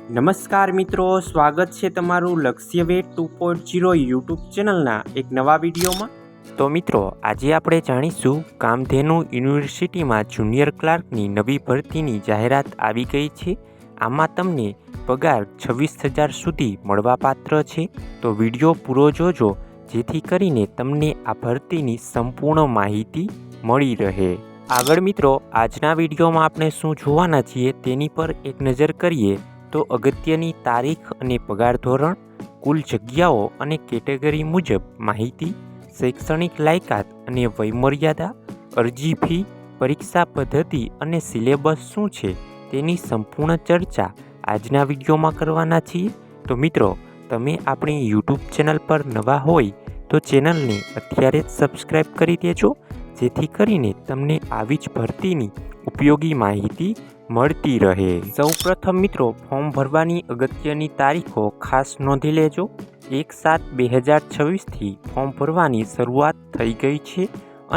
નમસ્કાર મિત્રો, સ્વાગત છે તમારું લક્ષ્યવેધ 2.0 યુટ્યુબ ચેનલના એક નવા વિડીયોમાં। તો મિત્રો, આજે આપણે જાણીશું કામધેનુ યુનિવર્સિટીમાં જુનિયર ક્લાર્કની નવી ભરતીની જાહેરાત આવી ગઈ છે। આમાં તમને પગાર 26,000 સુધી મળવાપાત્ર છે। તો વિડીયો પૂરો જોજો, જેથી કરીને તમને આ ભરતીની સંપૂર્ણ માહિતી મળી રહે। આગળ મિત્રો, આજના વિડીયોમાં આપણે શું જોવાના છીએ તેની પર એક નજર કરીએ તો અગત્યની તારીખ અને પગાર ધોરણ, કુલ જગ્યાઓ અને કેટેગરી મુજબ માહિતી, શૈક્ષણિક લાયકાત અને વયમર્યાદા, અરજી ફી, પરીક્ષા પદ્ધતિ અને સિલેબસ શું છે તેની સંપૂર્ણ ચર્ચા આજના વિડીયોમાં કરવાના છીએ। તો મિત્રો, તમે આપણી યુટ્યુબ ચેનલ પર નવા હોય તો ચેનલને અત્યારે જ સબસ્ક્રાઈબ કરી દેજો, જેથી કરીને તમને આવી જ ભરતીની ઉપયોગી માહિતી મળતી રહે। સૌપ્રથમ મિત્રો, ફોર્મ ભરવાની અગત્યની તારીખો ખાસ નોંધી લેજો। 1/7/2026થી ફોર્મ ભરવાની શરૂઆત થઈ ગઈ છે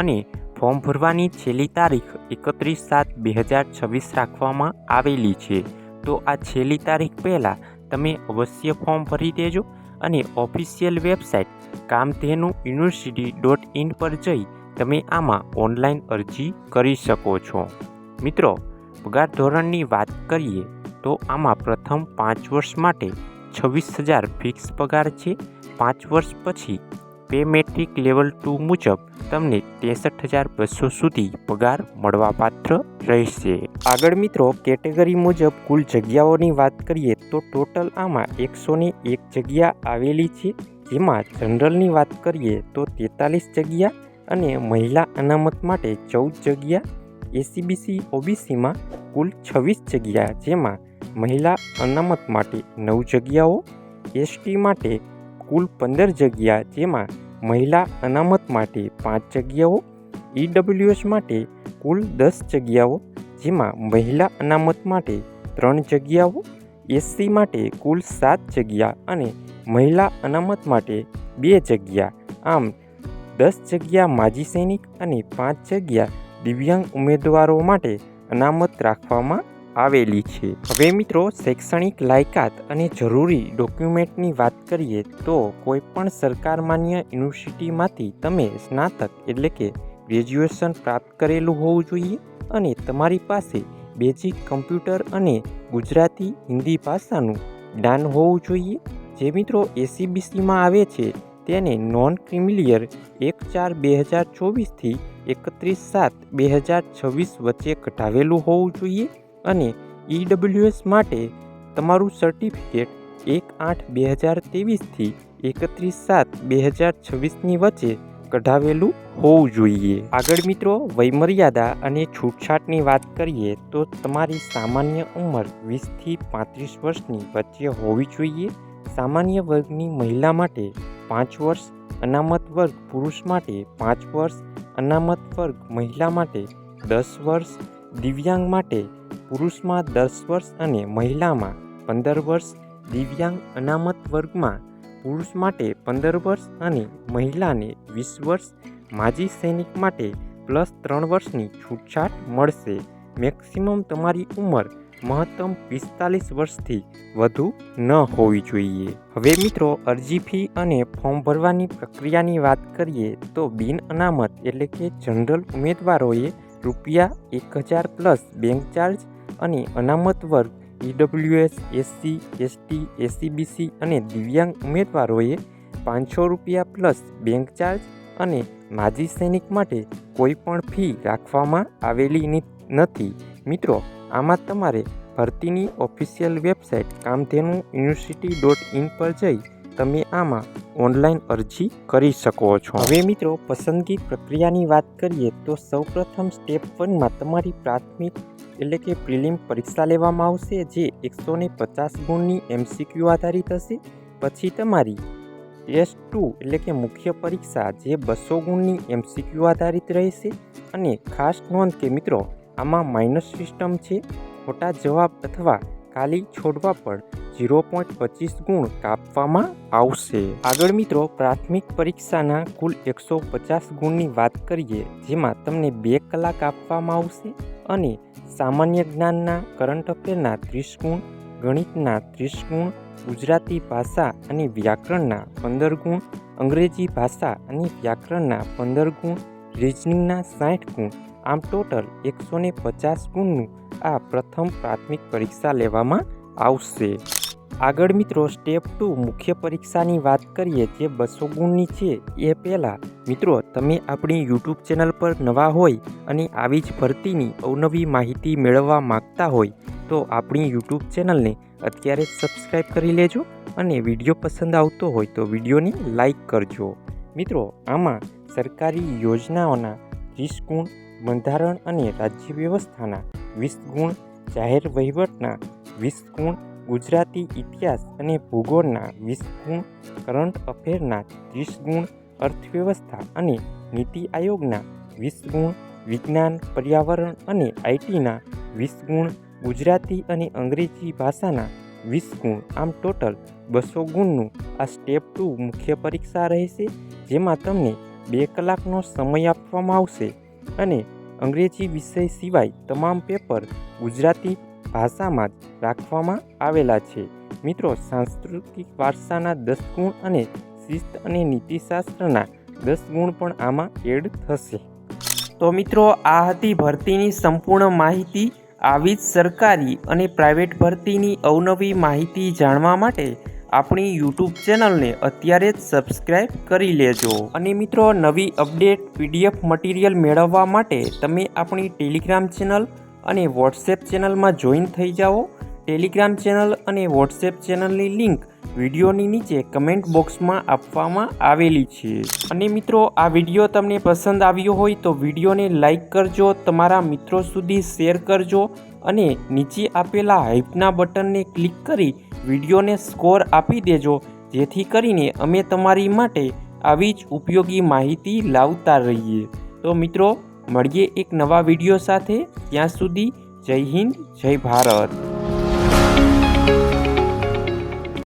અને ફોર્મ ભરવાની છેલ્લી તારીખ 31/7/2026 રાખવામાં આવેલી છે। તો આ છેલ્લી તારીખ પહેલાં તમે અવશ્ય ફોર્મ ભરી દેજો અને ઓફિશિયલ વેબસાઇટ kamdhenu.university.in પર જઈ તમે આમાં ઓનલાઈન અરજી કરી શકો છો। મિત્રો, પગાર ધોરણની વાત કરીએ તો આમાં પ્રથમ 5 વર્ષ માટે 26,000 ફિક્સ પગાર છે। 5 વર્ષ પછી પે મેટ્રિક લેવલ 2 મુજબ તમને 63,200 સુધી પગાર મળવાપાત્ર રહેશે। આગળ મિત્રો, કેટેગરી મુજબ કુલ જગ્યાઓની વાત કરીએ તો ટોટલ આમાં 101 જગ્યા આવેલી છે, જેમાં જનરલની વાત કરીએ તો 43 જગ્યા અને મહિલા અનામત માટે 14 જગ્યા, એસીબીસી ઓબીસીમાં કુલ 26 જગ્યા, જેમાં મહિલા અનામત માટે 9 જગ્યાઓ, એસટી માટે કુલ 15 જગ્યા, જેમાં મહિલા અનામત માટે 5 જગ્યાઓ, ઈડબ્લ્યુએસ માટે કુલ 10 જગ્યાઓ, જેમાં મહિલા અનામત માટે 3 જગ્યાઓ, એસસી માટે કુલ 7 જગ્યા અને મહિલા અનામત માટે 2 જગ્યા। આમ 10 જગ્યા માજી સૈનિક અને 5 જગ્યા દિવ્યાંગ ઉમેદવારો માટે અનામત રાખવામાં આવેલી છે। હવે મિત્રો, શૈક્ષણિક લાયકાત અને જરૂરી ડોક્યુમેન્ટની વાત કરીએ તો કોઈપણ સરકાર માન્ય યુનિવર્સિટીમાંથી તમે સ્નાતક એટલે કે ગ્રેજ્યુએશન પ્રાપ્ત કરેલું હોવું જોઈએ અને તમારી પાસે બેઝિક કમ્પ્યુટર અને ગુજરાતી હિન્દી ભાષાનું જ્ઞાન હોવું જોઈએ। જે મિત્રો એસીબીસીમાં આવે છે તેને નોન ક્રિમિલિયર 1/4/2024થી 31/7/2026 વચ્ચે કઢાવેલું હોવું જોઈએ અને ઈડબ્લ્યુએસ માટે તમારું સર્ટિફિકેટ 1/8/2023થી 31/7/2026ની વચ્ચે કઢાવેલું હોવું જોઈએ। આગળ મિત્રો, વયમર્યાદા અને છૂટછાટની વાત કરીએ તો તમારી સામાન્ય ઉંમર 20થી 35 વર્ષની વચ્ચે હોવી જોઈએ। સામાન્ય વર્ગની મહિલા માટે 5 વર્ષ, અનામત વર્ગ પુરુષ માટે 5 વર્ષ, અનામત વર્ગ મહિલા માટે 10 વર્ષ, દિવ્યાંગ માટે પુરુષમાં 10 વર્ષ અને મહિલામાં 15 વર્ષ, દિવ્યાંગ અનામત વર્ગમાં પુરુષ માટે 15 વર્ષ અને મહિલાને 20 વર્ષ, માજી સૈનિક માટે +3 વર્ષની છૂટછાટ મળશે। મેક્સિમમ તમારી ઉંમર મહત્તમ 45 વર્ષથી વધુ ન હોવી જોઈએ। હવે મિત્રો, અરજી ફી અને ફોર્મ ભરવાની પ્રક્રિયાની વાત કરીએ તો બિન અનામત એટલે કે જનરલ ઉમેદવારોએ ₹1,000 પ્લસ બેંક ચાર્જ અને અનામત વર્ગ ઈડબ્લ્યુએસ, એસસી, એસટી, એસીબીસી અને દિવ્યાંગ ઉમેદવારોએ ₹500 પ્લસ બેંક ચાર્જ અને માજી સૈનિક માટે કોઈ પણ ફી રાખવામાં આવેલી નથી। મિત્રો, આમાં તમારે ભરતીની ઓફિશિયલ વેબસાઇટ kamdhenu.university.in પર જઈ તમે આમાં ઓનલાઈન અરજી કરી શકો છો। હવે મિત્રો, પસંદગી પ્રક્રિયાની વાત કરીએ તો સૌપ્રથમ સ્ટેપ 1માં તમારી પ્રાથમિક એટલે કે પ્રિલિમ પરીક્ષા લેવામાં આવશે, જે 150 ગુણની MCQ આધારિત હશે। પછી તમારી ટેસ્ટ 2 એટલે કે મુખ્ય પરીક્ષા, જે 200 ગુણની MCQ આધારિત રહેશે। અને ખાસ નોંધ કે મિત્રો, આમાં માઇનસ સિસ્ટમ છે, ખોટા જવાબ અથવા ખાલી છોડવા પર 0.25 ગુણ કાપવામાં આવશે। આગળ મિત્રો, પ્રાથમિક પરીક્ષાના કુલ 150 ગુણની વાત કરીએ, જેમાં તમને 2 કલાક આપવામાં આવશે અને સામાન્ય જ્ઞાનના કરંટ અફેરના 30 ગુણ, ગણિતના 30 ગુણ, ગુજરાતી ભાષા અને વ્યાકરણના 15 ગુણ, અંગ્રેજી ભાષા અને વ્યાકરણના 15 ગુણ, રીઝનિંગના 60 ગુણ, આમ ટોટલ 150 ગુણનું આ પ્રથમ પ્રાથમિક પરીક્ષા લેવામાં આવશે. આગળ મિત્રો સ્ટેપ 2 મુખ્ય પરીક્ષાની વાત કરીએ જે 200 ગુણની છે. એ પહેલાં મિત્રો તમે આપણી યુટ્યુબ ચેનલ પર નવા હોય અને આવી જ ભરતીની અવનવી માહિતી મેળવવા માગતા હોય તો આપણી યુટ્યુબ ચેનલને અત્યારે જ સબસ્ક્રાઈબ કરી લેજો અને વિડીયો પસંદ આવતો હોય તો વિડીયોને લાઈક કરજો. મિત્રો આમાં સરકારી યોજનાઓના 30 ગુણ, બંધારણ અને રાજ્ય વ્યવસ્થાના 20 ગુણ, જાહેર વહીવટના 20 ગુણ, ગુજરાતી ઇતિહાસ અને ભૂગોળના 20 ગુણ, કરંટ અફેરના 30 ગુણ, અર્થવ્યવસ્થા અને નીતિ આયોગના 20 ગુણ, વિજ્ઞાન, પર્યાવરણ અને આઈટીના 20 ગુણ, ગુજરાતી અને અંગ્રેજી ભાષાના 20 ગુણ, આમ ટોટલ 200 ગુણનું આ સ્ટેપ 2 મુખ્ય પરીક્ષા રહેશે. જેમાં તમને 2 કલાકનો સમય આપવામાં આવશે અને અંગ્રેજી વિષય સિવાય તમામ પેપર ગુજરાતી ભાષામાં જ રાખવામાં આવેલા છે. મિત્રો સાંસ્કૃતિક વારસાના 10 ગુણ અને શિસ્ત અને નીતિશાસ્ત્રના 10 ગુણ પણ આમાં એડ થશે. તો મિત્રો આ હતી ભરતીની સંપૂર્ણ માહિતી. આવી જ સરકારી અને પ્રાઇવેટ ભરતીની અવનવી માહિતી જાણવા માટે આપણી યુટ્યુબ ચેનલને અત્યારે જ સબસ્ક્રાઈબ કરી લેજો. અને મિત્રો નવી અપડેટ PDF મટીરિયલ મેળવવા માટે તમે આપણી ટેલિગ્રામ ચેનલ અને વોટ્સએપ ચેનલમાં જોઈન થઈ જાઓ. ટેલિગ્રામ ચેનલ અને વોટ્સએપ ચેનલની લિંક વિડીયોની નીચે કમેન્ટ બોક્સમાં આપવામાં આવેલી છે. અને મિત્રો આ વિડીયો તમને પસંદ આવ્યો હોય તો વિડીયોને લાઈક કરજો, તમારા મિત્રો સુધી શેર કરજો અને નીચે આપેલા હાઈપના બટનને ક્લિક કરી વિડીયોને સ્કોર આપી દેજો, જેથી કરીને અમે તમારી માટે આવી જ ઉપયોગી માહિતી લાવતા રહીએ. તો મિત્રો મળીએ એક નવા વિડીયો સાથે. ત્યાં સુધી જય હિન્દ, જય ભારત.